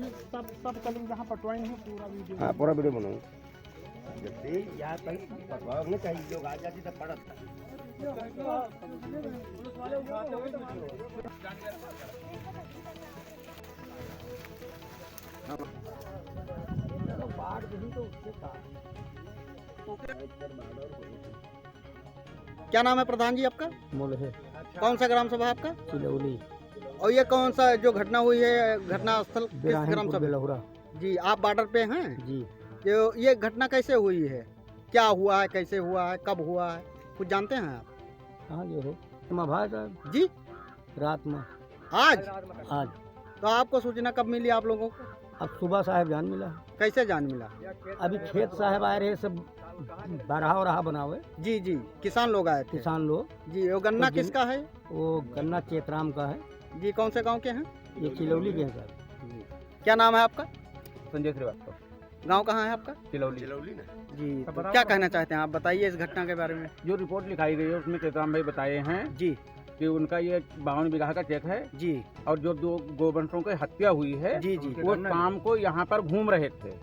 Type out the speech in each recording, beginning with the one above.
सब कल जहाँ पटवाएंगे पूरा वीडियो। हाँ पूरा वीडियो बनाऊँ। जब से यहाँ कहीं पटवाने चाहिए लोग आ जाती तब पड़त क्या नाम है प्रधान जी आपका? मुलहे कौन सा ग्राम सभा आपका? चिलौली और ये कौन सा जो घटना हुई है, घटना स्थल किस ग्राम सभा? बेलहुरा जी, आप बॉर्डर पे हैं? जी। जो ये घटना कैसे हुई है, क्या हुआ है, कैसे हुआ है, कब हुआ है, कुछ जानते हैं आप? हाँ जो हो भाई जी रात में आज आज तो आपको सूचना कब मिली आप लोगों को? अब सुबह साहब जान मिला। कैसे जान मिला? अभी खेत साहब आए रहे सब बरहा वरहा बनावे। जी जी, किसान लोग आए थे। किसान लोग। जी, वो गन्ना तो किसका है? वो गन्ना चेतराम का है। जी, कौन से गांव के हैं? ये चिलौली के हैं सर। क्या नाम है आपका? संजय श्रीवास्तव। गांव कहाँ है आपका? चिलौली ना। जी, तो क्या कहना चाहते हैं आप, बताइए इस घटना के बारे में। जो रिपोर्ट लिखाई गई है उसमें चेतराम भाई बताए हैं जी कि उनका ये 52 बीघा का चेक है जी और जो 2 गोवंशों की हत्या हुई है जी जी, वो शाम को यहाँ पर घूम रहे थे,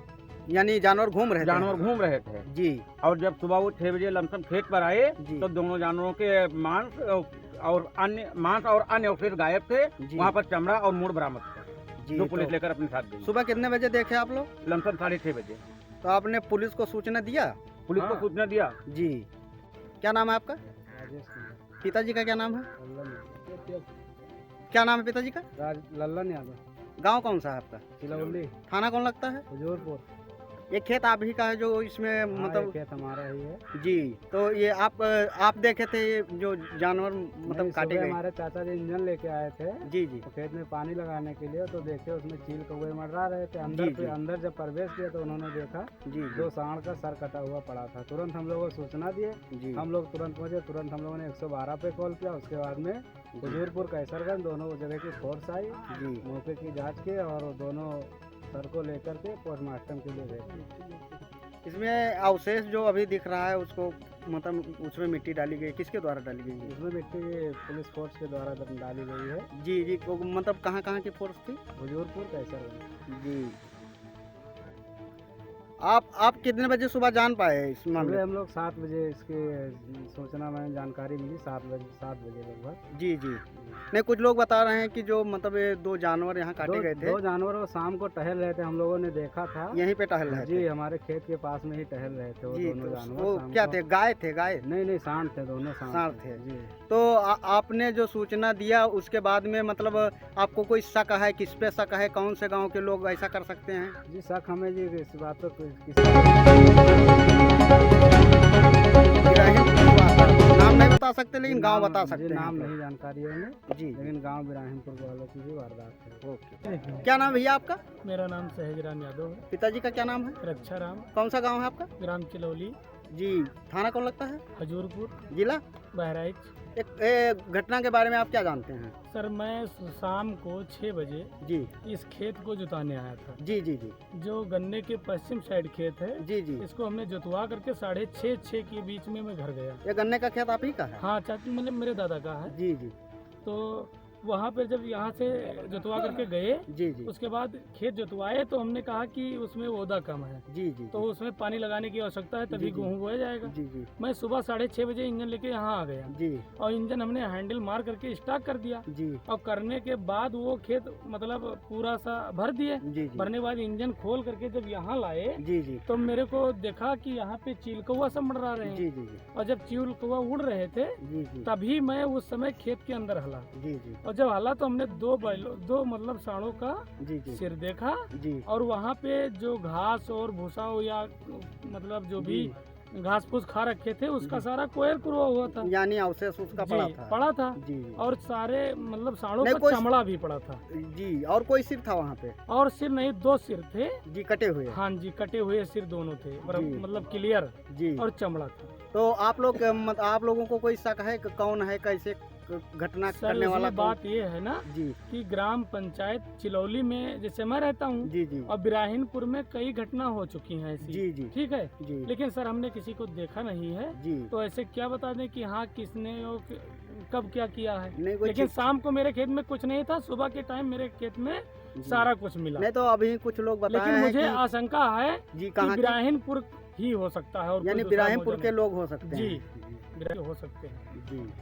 यानी जानवर घूम रहे थे। जानवर घूम रहे थे। जी और जब सुबह वो 6 बजे लमसम खेत पर आए जी तो दोनों जानवरों के मांस और अन्य अवशेष गायब थे। जी वहाँ पर चमड़ा और मूड़ बरामद थे जी। जो पुलिस तो लेकर अपने साथ गई। सुबह कितने बजे देखे आप लोग? लमसम 6:30 बजे तो आपने पुलिस को सूचना दिया? पुलिस को सूचना दिया। जी, क्या नाम है आपका? पिताजी का क्या नाम है? क्या नाम है पिताजी का? लल्लन यादव। गांव कौन सा है आपका? चिलौली। थाना कौन लगता है? हजूरपुर। ये खेत आप ही का है जो इसमें मतलब? खेत हमारा ही है। जी, तो ये आप देखे थे ये जो जानवर मतलब काटे गए? हमारे चाचा जी इंजन लेके आए थे। जी जी तो खेत में पानी लगाने के लिए, तो देखे उसमें चील कौवे मर्रा रहे थे। जी, जी। अंदर जब प्रवेश किया तो उन्होंने देखा जी 2 सांड का सर कटा हुआ पड़ा था। तुरंत हम लोगों को सूचना दिए। जी हम लोग तुरंत पहुंचे। तुरंत हम लोगों ने 112 पे कॉल किया। उसके बाद में हजूरपुर कैसरगंज दोनों जगह की फोर्स आई, जी मौके की जांच के और दोनों सर को लेकर के पोस्टमार्टम के लिए भेजे। इसमें अवशेष जो अभी दिख रहा है उसको मतलब उसमें मिट्टी डाली गई, किसके द्वारा डाली गई है? इसमें मिट्टी पुलिस फोर्स के द्वारा डाली गई है। जी जी, मतलब कहाँ कहाँ की फोर्स थी? हजूरपुर कैसरगंज। जी, आप कितने बजे सुबह जान पाए इस मामले? हम लोग 7 बजे इसकी सूचना में जानकारी मिली। 7 बजे लगभग। जी जी, नहीं कुछ लोग बता रहे हैं कि जो मतलब ये 2 जानवर यहाँ काटे गए थे। 2 जानवर वो शाम को टहल रहे थे, हम लोगों ने देखा था। यहीं पे टहल रहे थे? जी, हमारे खेत के पास में ही टहल रहे थे वो जी, दोनों तो जानवर। वो क्या थे, गाय थे? गाय नहीं, सांड थे, दोनों सांड थे। जी। तो आपने जो सूचना दिया उसके बाद में मतलब आपको कोई शक है, किस पे शक है, कौन से गांव के लोग ऐसा कर सकते हैं? जी शक हमें जी इस बात पर नाम नहीं बता सकते लेकिन गांव बता सकते हैं। नाम नहीं जानकारी है हमें जी, लेकिन गांव बिराहिमपुर वालों की भी वारदात है। ओके। क्या नाम भैया आपका? मेरा नाम सहजराम यादव है। पिताजी का क्या नाम है? रक्षा राम। कौन सा गांव है आपका? ग्राम चिलौली। जी, थाना कौन लगता है? हजूरपुर। जिला? बहराइच। एक घटना के बारे में आप क्या जानते हैं? सर मैं शाम को 6 बजे जी इस खेत को जुताने आया था। जी जी जी जो गन्ने के पश्चिम साइड खेत है, जी जी। इसको हमने जुतवा करके 6:30 के बीच में मैं घर गया। ये गन्ने का खेत आप ही का है? हाँ चाची, मतलब मेरे दादा का है। जी जी तो वहाँ पे जब यहाँ से जुतवा करके गए, जी जी उसके बाद खेत जुतवाए तो हमने कहा कि उसमें ओदा कम है, जी जी तो उसमें पानी लगाने की आवश्यकता है, तभी जी, जी। गेहूँ बोया जाएगा। जी जी मैं सुबह 6:30 बजे इंजन लेके यहाँ आ गया जी और इंजन हमने हैंडल मार करके स्टार्ट कर दिया। जी और करने के बाद वो खेत मतलब पूरा सा भर दिए। जी जी भरने के बाद इंजन खोल करके जब यहाँ लाए जी जी तो मेरे को देखा कि यहाँ पे चील कौवा सब मंडरा रहे हैं। जी जी और जब चील कौवा उड़ रहे थे जी जी तभी मैं उस समय खेत के अंदर हला। जी जी और जब हला तो हमने 2 मतलब सांडों का जी जी सिर देखा जी और वहाँ पे जो घास और भूसा हो या मतलब जो भी घास फूस खा रखे थे उसका सारा कोयर कुरवा हुआ था, यानी अवशेष उसका जी पड़ा था। जी और सारे मतलब सांडों नहीं, का चमड़ा भी पड़ा था। जी, और कोई सिर था वहाँ पे? और सिर नहीं, 2 सिर थे जी, कटे हुए? हाँ जी, कटे हुए सिर दोनों थे, जी। मतलब क्लियर जी। और चमड़ा था। तो आप लोगों को कोई शक है कि कौन है, कैसे घटना सर करने वाला इसमें बात ये है ना जी कि ग्राम पंचायत चिलौली में जैसे मैं रहता हूँ जी जी और बिराहिनपुर में कई घटना हो चुकी हैं ऐसी। जी जी ठीक है, जी लेकिन सर हमने किसी को देखा नहीं है, जी तो ऐसे क्या बता दें कि हाँ किसने कब क्या किया है। नहीं कोई लेकिन चीज- शाम को मेरे खेत में कुछ नहीं था, सुबह के टाइम मेरे खेत में सारा कुछ मिला। नहीं तो अभी कुछ लोग बताए लेकिन हैं मुझे कि आशंका है जी कि कहाँ के, बिराहिनपुर ही हो सकता है, और कोई यानी दूसरा बिराहिमपुर मौजा के नहीं। लोग हो सकते जी। हैं। बिराहिन हो सकते हैं। जी।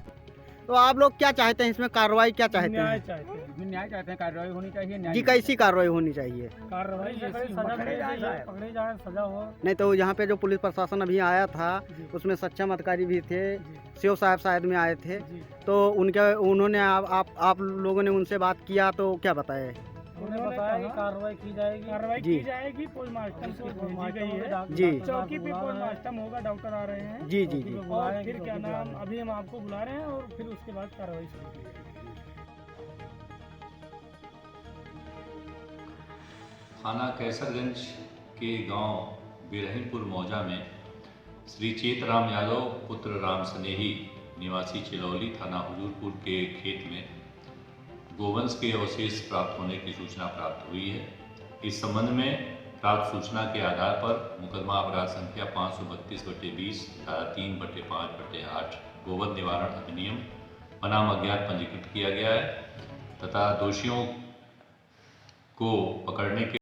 तो आप लोग क्या चाहते हैं इसमें, कार्रवाई क्या चाहते न्याय हैं? चाहते हैं। न्याय चाहते हैं, कार्रवाई होनी चाहिए। न्याय जी कैसी कार्रवाई होनी चाहिए? कार्रवाई ऐसे ऐसी कहीं सजा पकड़े मिले जाएं, जाए, पकड़े जाए, सजा हो। नहीं तो यहाँ पे जो पुलिस प्रशासन अभी आया था जी। उसमें सक्षम अधिकारी भी थे, जी। सीओ साहब शायद में आए थे, जी। तो उन्होंने आप लोगों ने उनसे बात किया तो क्या बताया? उन्होंने बताया कि कार्रवाई की जाएगी। कार्रवाई जी। की जाएगी। पोस्टमार्टम को भेजी गई है। जी। चौकी पे पोस्टमार्टम होगा, डॉक्टर आ रहे हैं। जी जी जी। और फिर क्या नाम, अभी हम आपको बुला रहे हैं और फिर उसके बाद कार्रवाई शुरू की जाएगी। थाना कैसरगंज के गांव बिरहिमपुर मौजा में श्री चेतराम यादव पुत्र राम स्नेही निवासी चिलौली थाना हुजूरपुर के खेत में गोवंश के अवशेष प्राप्त होने की सूचना प्राप्त हुई है। इस संबंध में प्राप्त सूचना के आधार पर मुकदमा अपराध संख्या 532/20 धारा 3/5/8 गोवध निवारण अधिनियम बनाम अज्ञात पंजीकृत किया गया है तथा दोषियों को पकड़ने के